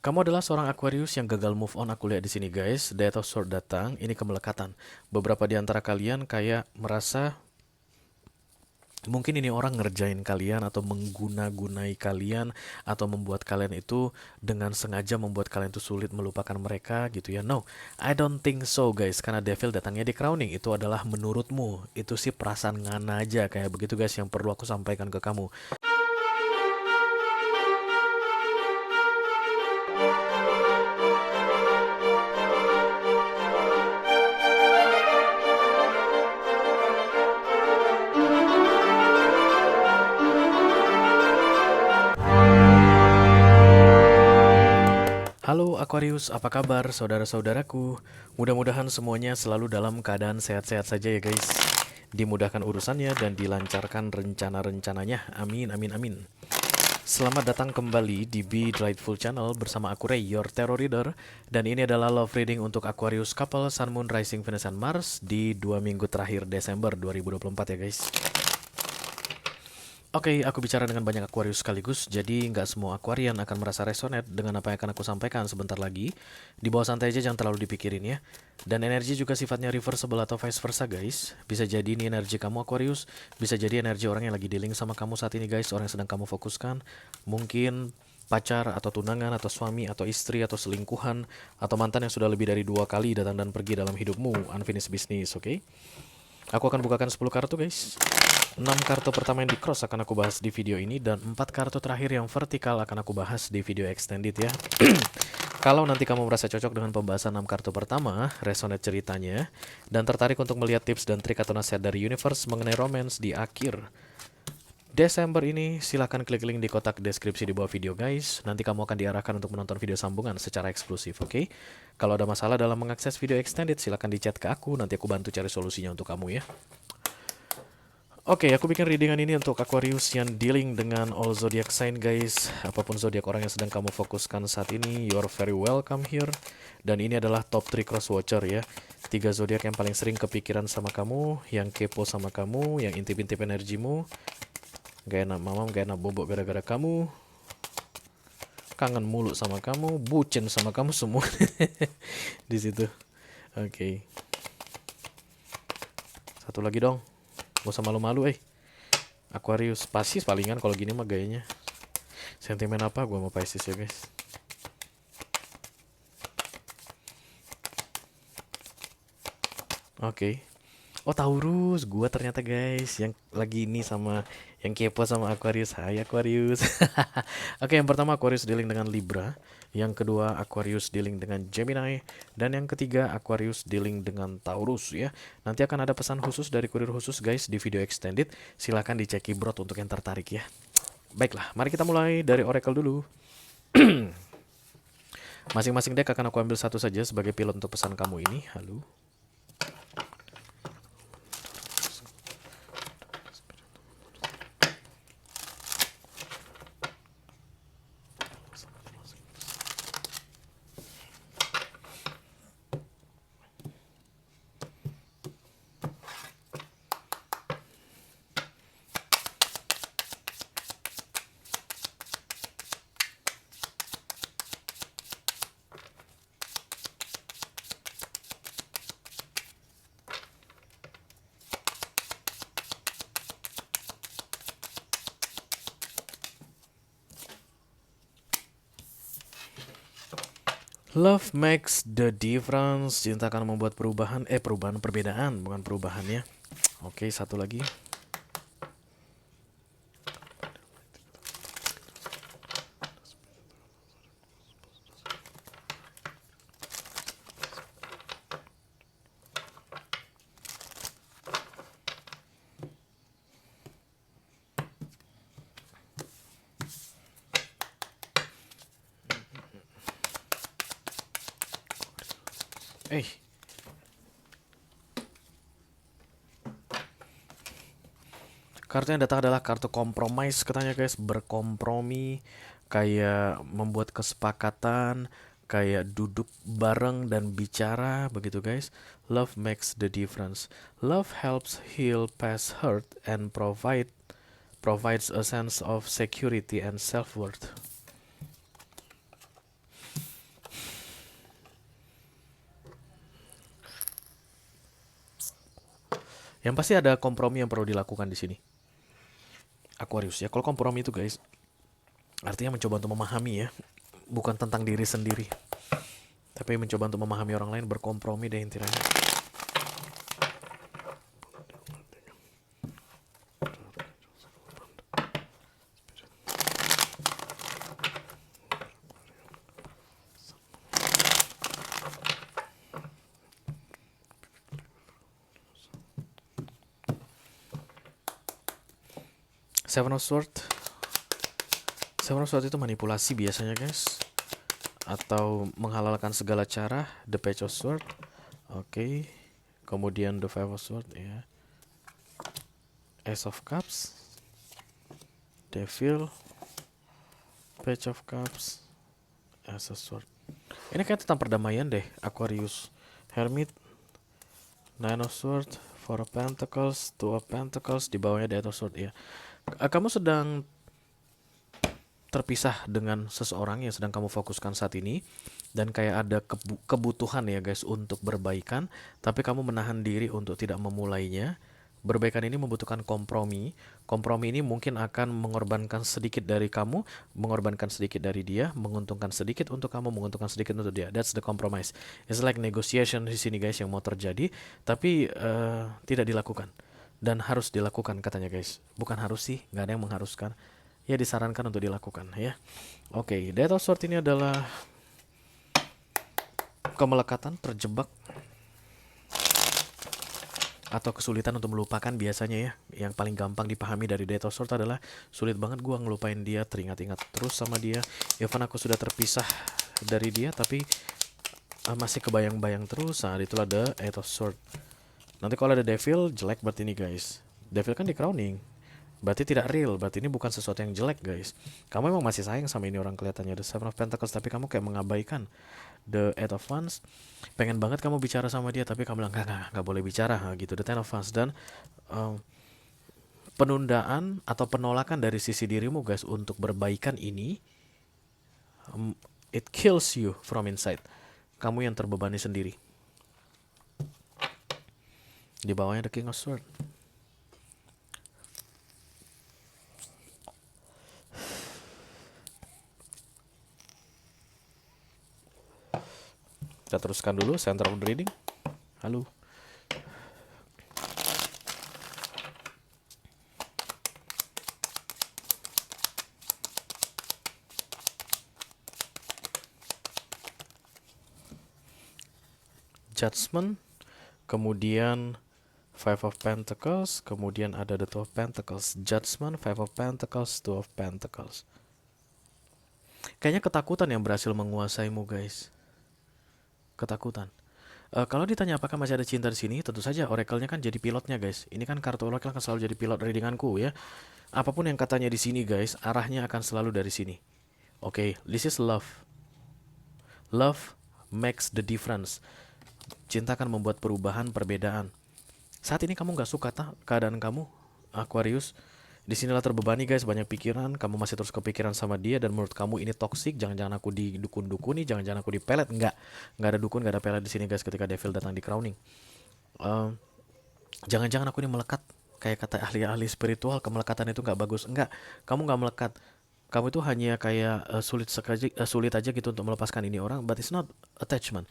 Kamu adalah seorang Aquarius yang gagal move on. Aku lihat di sini guys. Death of Sword datang. Ini kemelekatan. Beberapa di antara kalian kayak merasa mungkin ini orang ngerjain kalian atau mengguna-gunai kalian atau membuat kalian itu dengan sengaja membuat kalian itu sulit melupakan mereka gitu ya. No, I don't think so guys. Karena Devil datangnya di crowning itu adalah menurutmu. Itu sih perasaan ngana aja kayak begitu guys yang perlu aku sampaikan ke kamu. Halo Aquarius, apa kabar saudara-saudaraku? Mudah-mudahan semuanya selalu dalam keadaan sehat-sehat saja ya guys. Dimudahkan urusannya dan dilancarkan rencana-rencananya. Amin, amin, amin. Selamat datang kembali di Be Delightful Channel bersama aku Ray, your tarot reader. Dan ini adalah love reading untuk Aquarius couple Sun, Moon, Rising, Venus, and Mars di 2 minggu terakhir Desember 2024 ya guys. Oke, aku bicara dengan banyak Aquarius sekaligus, jadi nggak semua Aquarian akan merasa resonate dengan apa yang akan aku sampaikan sebentar lagi. Di bawah santai aja, jangan terlalu dipikirin ya. Dan energi juga sifatnya reversible atau vice versa guys. Bisa jadi ini energi kamu Aquarius, bisa jadi energi orang yang lagi dealing sama kamu saat ini guys, orang yang sedang kamu fokuskan. Mungkin pacar atau tunangan atau suami atau istri atau selingkuhan atau mantan yang sudah lebih dari 2 kali datang dan pergi dalam hidupmu, unfinished business, oke? Aku akan bukakan 10 kartu guys. 6 kartu pertama yang di cross akan aku bahas di video ini dan 4 kartu terakhir yang vertikal akan aku bahas di video extended ya. Kalau nanti kamu merasa cocok dengan pembahasan 6 kartu pertama, resonate ceritanya, dan tertarik untuk melihat tips dan trik atau nasihat dari universe mengenai romance di akhir Desember ini, silahkan klik link di kotak deskripsi di bawah video guys. Nanti kamu akan diarahkan untuk menonton video sambungan secara eksklusif, oke? Kalau ada masalah dalam mengakses video extended, silahkan di chat ke aku, nanti aku bantu cari solusinya untuk kamu ya. Oke, aku bikin readingan ini untuk Aquarius yang dealing dengan all zodiac sign guys. Apapun zodiak orang yang sedang kamu fokuskan saat ini, you are very welcome here. Dan ini adalah top 3 cross watcher ya. 3 zodiak yang paling sering kepikiran sama kamu, yang kepo sama kamu, yang intip-intip energimu. Gak enak mamam, gak enak bobok gara-gara kamu. Kangen mulu sama kamu, bucin sama kamu semua di situ. Oke. Satu lagi dong. Gak usah malu-malu Aquarius, Pisces palingan kalau gini mah gayanya. Sentimen apa gua sama Pisces ya guys. Oke. Oh Taurus, gua ternyata guys yang lagi ini sama yang kepo sama Aquarius. Hai Aquarius. Oke, yang pertama Aquarius dealing dengan Libra, yang kedua Aquarius dealing dengan Gemini, dan yang ketiga Aquarius dealing dengan Taurus ya. Nanti akan ada pesan khusus dari kurir khusus guys di video extended. Silahkan dicek Kibrot untuk yang tertarik ya. Baiklah, mari kita mulai dari Oracle dulu. Masing-masing deck akan aku ambil satu saja sebagai pilot untuk pesan kamu ini. Halo. Love makes the difference. Cinta akan membuat perubahan, perbedaan, bukan perubahan ya. Oke, satu lagi. Eh, kartu yang datang adalah kartu compromise katanya guys, berkompromi, kayak membuat kesepakatan, kayak duduk bareng dan bicara begitu guys. Love makes the difference. Love helps heal past hurt and provides a sense of security and self-worth. Yang pasti ada kompromi yang perlu dilakukan di sini. Aquarius ya. Kalau kompromi itu guys, artinya mencoba untuk memahami ya, bukan tentang diri sendiri, tapi mencoba untuk memahami orang lain, berkompromi deh intinya. Seven of Swords. Seven of Swords itu manipulasi biasanya guys, atau menghalalkan segala cara. The Page of Swords. Oke. Kemudian the Five of Swords ya. Ace of Cups. Devil. Page of Cups. Ace of Swords. Ini kayak tentang perdamaian deh. Aquarius. Hermit. Nine of Swords. Four of Pentacles. Two of Pentacles. Di bawahnya the Eight of Swords ya. Kamu sedang terpisah dengan seseorang yang sedang kamu fokuskan saat ini, dan kayak ada kebutuhan ya guys untuk berbaikan, tapi kamu menahan diri untuk tidak memulainya. Berbaikan ini membutuhkan kompromi. Kompromi ini mungkin akan mengorbankan sedikit dari kamu, mengorbankan sedikit dari dia, menguntungkan sedikit untuk kamu, menguntungkan sedikit untuk dia. That's the compromise. It's like negotiation di sini guys yang mau terjadi, tapi tidak dilakukan. Dan harus dilakukan katanya guys. Bukan harus sih, nggak ada yang mengharuskan. Ya disarankan untuk dilakukan ya. Oke, Death of Swords ini adalah kemelekatan, terjebak, atau kesulitan untuk melupakan biasanya ya. Yang paling gampang dipahami dari Death of Swords adalah sulit banget gua ngelupain dia, teringat-ingat terus sama dia. Even aku sudah terpisah dari dia, tapi masih kebayang-bayang terus. Nah, itulah the Eight of Swords. Nanti kalau ada Devil, jelek berarti ini guys. Devil kan di crowning, berarti tidak real, berarti ini bukan sesuatu yang jelek guys. Kamu emang masih sayang sama ini orang kelihatannya, the Seven of Pentacles, tapi kamu kayak mengabaikan the Eight of Wands. Pengen banget kamu bicara sama dia, tapi kamu bilang nggak boleh bicara gitu, the Ten of Wands. Dan penundaan atau penolakan dari sisi dirimu guys untuk berbaikan ini, it kills you from inside. Kamu yang terbebani sendiri. Di bawahnya the King of Swords. Kita teruskan dulu center of the reading. Halo. Judgment, kemudian Five of Pentacles, kemudian ada the Two of Pentacles. Judgment, Five of Pentacles, Two of Pentacles. Kayaknya ketakutan yang berhasil menguasaimu guys. Ketakutan. Kalau ditanya apakah masih ada cinta di sini, tentu saja oracle-nya kan jadi pilotnya guys. Ini kan kartu oracle akan selalu jadi pilot readinganku ya. Apapun yang katanya di sini guys, arahnya akan selalu dari sini. Oke, this is love. Love makes the difference. Cinta akan membuat perubahan, perbedaan. Saat ini kamu gak suka keadaan kamu, Aquarius. Disinilah terbebani guys, banyak pikiran. Kamu masih terus kepikiran sama dia, dan menurut kamu ini toksik. Jangan-jangan aku didukun-dukuni, jangan-jangan aku dipelet. Nggak ada dukun, nggak ada pelet di sini guys. Ketika Devil datang di crowning, jangan-jangan aku ini melekat. Kayak kata ahli-ahli spiritual, kemelekatan itu nggak bagus. Enggak, kamu nggak melekat. Kamu itu hanya kayak sulit aja gitu untuk melepaskan ini orang. But it's not attachment.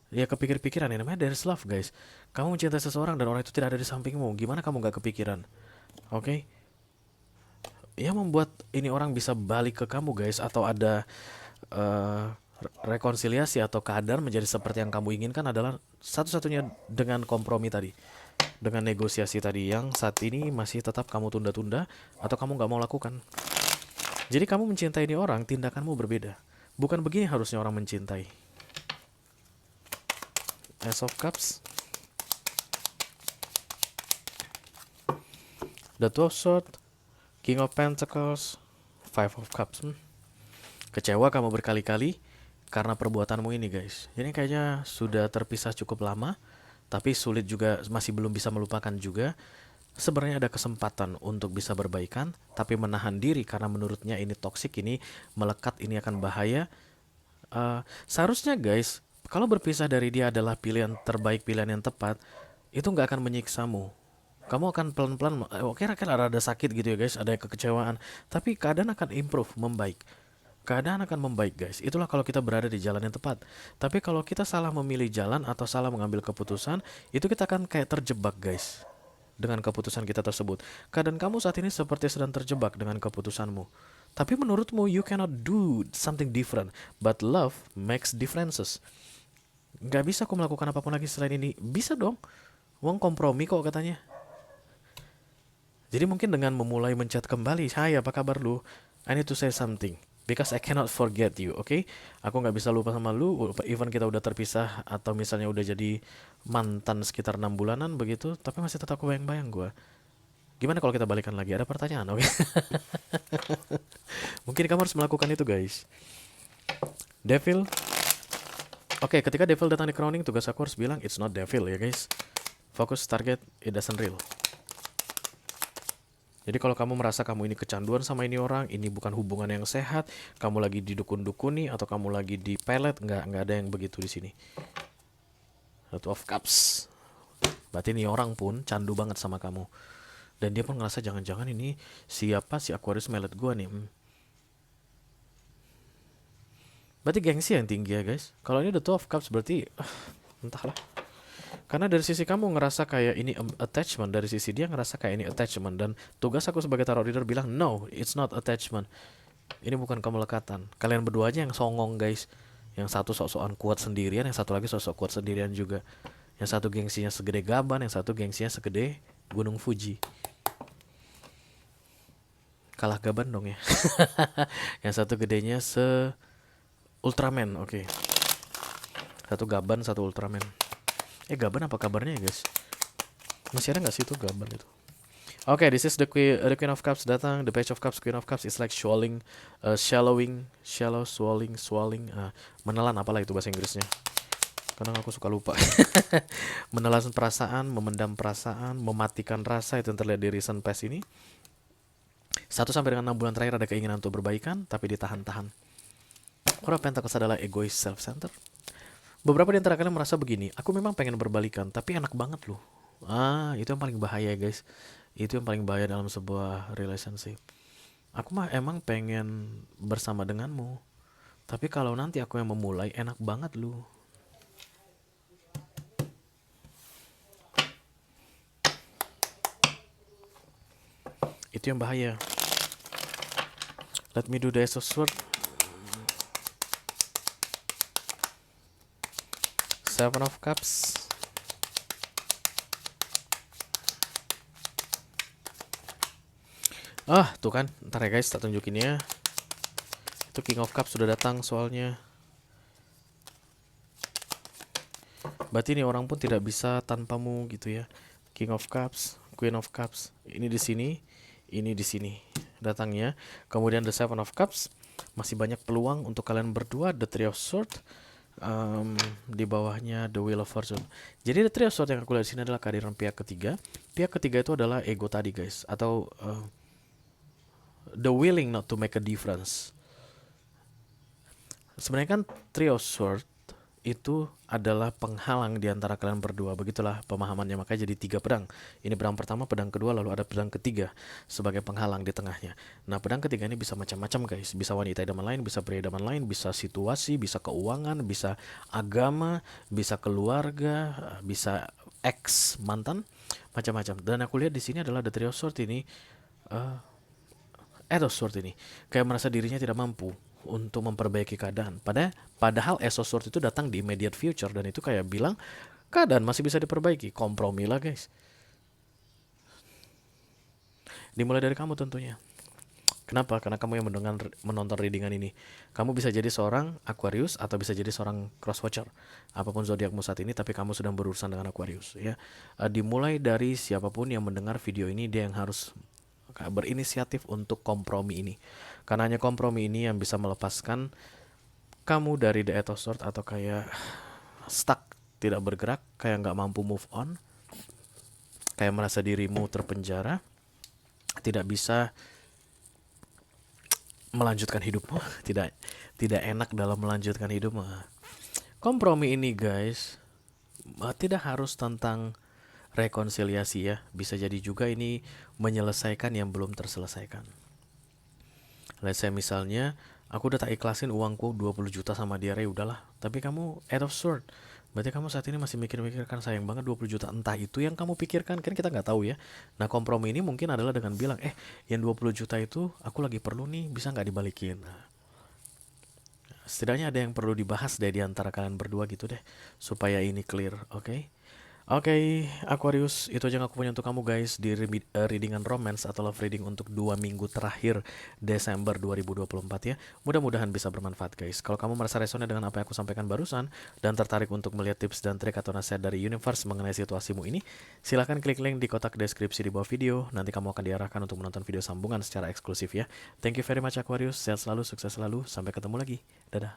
Ya kepikir-pikiran, ya namanya there's love guys. Kamu mencintai seseorang dan orang itu tidak ada di sampingmu, gimana kamu gak kepikiran? Oke? Ya membuat ini orang bisa balik ke kamu guys, atau ada rekonsiliasi atau keadaan menjadi seperti yang kamu inginkan adalah satu-satunya dengan kompromi tadi, dengan negosiasi tadi yang saat ini masih tetap kamu tunda-tunda atau kamu gak mau lakukan. Jadi kamu mencintai ini orang, tindakanmu berbeda. Bukan begini harusnya orang mencintai. Ace of Cups, the Two of Swords, King of Pentacles, Five of Cups. Kecewa kamu berkali-kali karena perbuatanmu ini guys. Ini kayaknya sudah terpisah cukup lama, tapi sulit juga, masih belum bisa melupakan juga. Sebenarnya ada kesempatan untuk bisa berbaikan, tapi menahan diri karena menurutnya ini toksik, ini melekat, ini akan bahaya. Seharusnya guys, kalau berpisah dari dia adalah pilihan terbaik, pilihan yang tepat, itu nggak akan menyiksamu. Kamu akan pelan-pelan, oke kira-kira ada sakit gitu ya guys, ada kekecewaan, tapi keadaan akan improve, membaik. Keadaan akan membaik guys. Itulah kalau kita berada di jalan yang tepat. Tapi kalau kita salah memilih jalan atau salah mengambil keputusan, itu kita akan kayak terjebak guys dengan keputusan kita tersebut. Keadaan kamu saat ini seperti sedang terjebak dengan keputusanmu. Tapi menurutmu you cannot do something different. But love makes differences. Gak bisa aku melakukan apapun lagi selain ini. Bisa dong. Wong kompromi kok katanya. Jadi mungkin dengan memulai menchat kembali, hai apa kabar lu? I need to say something. Because I cannot forget you, oke? Okay? Aku nggak bisa lupa sama lu, even kita udah terpisah atau misalnya udah jadi mantan sekitar 6 bulanan begitu, tapi masih tetap kebayang-bayang gue. Gimana kalau kita balikan lagi? Ada pertanyaan, oke? Okay? Mungkin kamu harus melakukan itu, guys. Devil. Oke, ketika Devil datang di crowning, tugas aku harus bilang, it's not Devil ya, guys. Fokus target, it doesn't real. Jadi kalau kamu merasa kamu ini kecanduan sama ini orang, ini bukan hubungan yang sehat, kamu lagi didukun-dukuni atau kamu lagi di pelet, nggak ada yang begitu di sini. Two of Cups. Berarti ini orang pun candu banget sama kamu. Dan dia pun ngerasa jangan-jangan ini siapa si Aquarius melet gua nih. Berarti gengsi yang tinggi ya guys. Kalau ini the Two of Cups berarti entahlah. Karena dari sisi kamu ngerasa kayak ini attachment, dari sisi dia ngerasa kayak ini attachment. Dan tugas aku sebagai tarot reader bilang, no, it's not attachment. Ini bukan kemelekatan. Kalian berdua aja yang songong guys. Yang satu sok-sokan kuat sendirian, yang satu lagi sok-sok kuat sendirian juga. Yang satu gengsinya segede gaban, yang satu gengsinya segede Gunung Fuji. Kalah gaban dong ya. Yang satu gedenya Ultraman, oke. Satu gaban, satu Ultraman. Gaban apa kabarnya ya guys? Masih ada nggak sih itu gaban itu? Oke, this is the Queen of Cups datang, the Page of Cups, Queen of Cups is like swallowing, swallowing, menelan apalah itu bahasa Inggrisnya. Kadang aku suka lupa. Menelan perasaan, memendam perasaan, mematikan rasa, itu yang terlihat di recent past ini. 1 sampai dengan 6 bulan terakhir ada keinginan untuk berbaikan, tapi ditahan-tahan. Queen of Pentacles adalah egois, self-centered. Beberapa di antara kalian merasa begini, aku memang pengen berbalikan, tapi enak banget loh. Itu yang paling bahaya guys. Itu yang paling bahaya dalam sebuah relationship. Aku mah emang pengen bersama denganmu, tapi kalau nanti aku yang memulai, enak banget loh. Itu yang bahaya. Let me do the Ace of Swords. 7 of Cups. Tuh kan, ntar ya guys, tak tunjukin ya. Itu King of Cups sudah datang soalnya. Berarti ini orang pun tidak bisa tanpamu gitu ya. King of Cups, Queen of Cups. Ini di sini, ini di sini datangnya. Kemudian the Seven of Cups. Masih banyak peluang untuk kalian berdua. The Three of Swords. Di bawahnya the Wheel of Fortune. Jadi the Three of Swords yang aku lihat di sini adalah kehadiran pihak ketiga. Pihak ketiga itu adalah ego tadi guys, atau the willing not to make a difference. Sebenarnya kan Three of Swords itu adalah penghalang di antara kalian berdua. Begitulah pemahamannya, makanya jadi 3 pedang. Ini pedang pertama, pedang kedua, lalu ada pedang ketiga sebagai penghalang di tengahnya. Nah, pedang ketiga ini bisa macam-macam guys. Bisa wanita idaman lain, bisa pria idaman lain, bisa situasi, bisa keuangan, bisa agama, bisa keluarga, bisa ex mantan, macam-macam. Dan aku lihat di sini adalah the Three of Swords ini, Eight of Swords ini kayak merasa dirinya tidak mampu untuk memperbaiki keadaan. Padahal Ace of Swords itu datang di immediate future dan itu kayak bilang keadaan masih bisa diperbaiki. Kompromi lah guys. Dimulai dari kamu tentunya. Kenapa? Karena kamu yang menonton readingan ini. Kamu bisa jadi seorang Aquarius atau bisa jadi seorang cross watcher. Apapun zodiakmu saat ini, tapi kamu sedang berurusan dengan Aquarius ya. Dimulai dari siapapun yang mendengar video ini, dia yang harus berinisiatif untuk kompromi ini. Karena hanya kompromi ini yang bisa melepaskan kamu dari the Eight of Swords atau kayak stuck, tidak bergerak, kayak nggak mampu move on, kayak merasa dirimu terpenjara, tidak bisa melanjutkan hidupmu, tidak enak dalam melanjutkan hidupmu. Kompromi ini guys, tidak harus tentang rekonsiliasi ya. Bisa jadi juga ini menyelesaikan yang belum terselesaikan. Let's say misalnya aku udah tak ikhlasin uangku 20 juta sama dia, Ray, udahlah. Tapi kamu out of sort. Berarti kamu saat ini masih mikir-mikirkan, sayang banget 20 juta. Entah itu yang kamu pikirkan, kan kita nggak tahu ya. Nah, kompromi ini mungkin adalah dengan bilang, yang 20 juta itu aku lagi perlu nih, bisa nggak dibalikin? Nah, setidaknya ada yang perlu dibahas deh di antara kalian berdua gitu deh, supaya ini clear, oke? Oke, Aquarius, itu aja yang aku punya untuk kamu guys di readingan romance atau love reading untuk 2 minggu terakhir Desember 2024 ya. Mudah-mudahan bisa bermanfaat guys. Kalau kamu merasa resonate dengan apa yang aku sampaikan barusan dan tertarik untuk melihat tips dan trik atau nasihat dari universe mengenai situasimu ini, silahkan klik link di kotak deskripsi di bawah video. Nanti kamu akan diarahkan untuk menonton video sambungan secara eksklusif ya. Thank you very much Aquarius, sehat selalu, sukses selalu, sampai ketemu lagi. Dadah.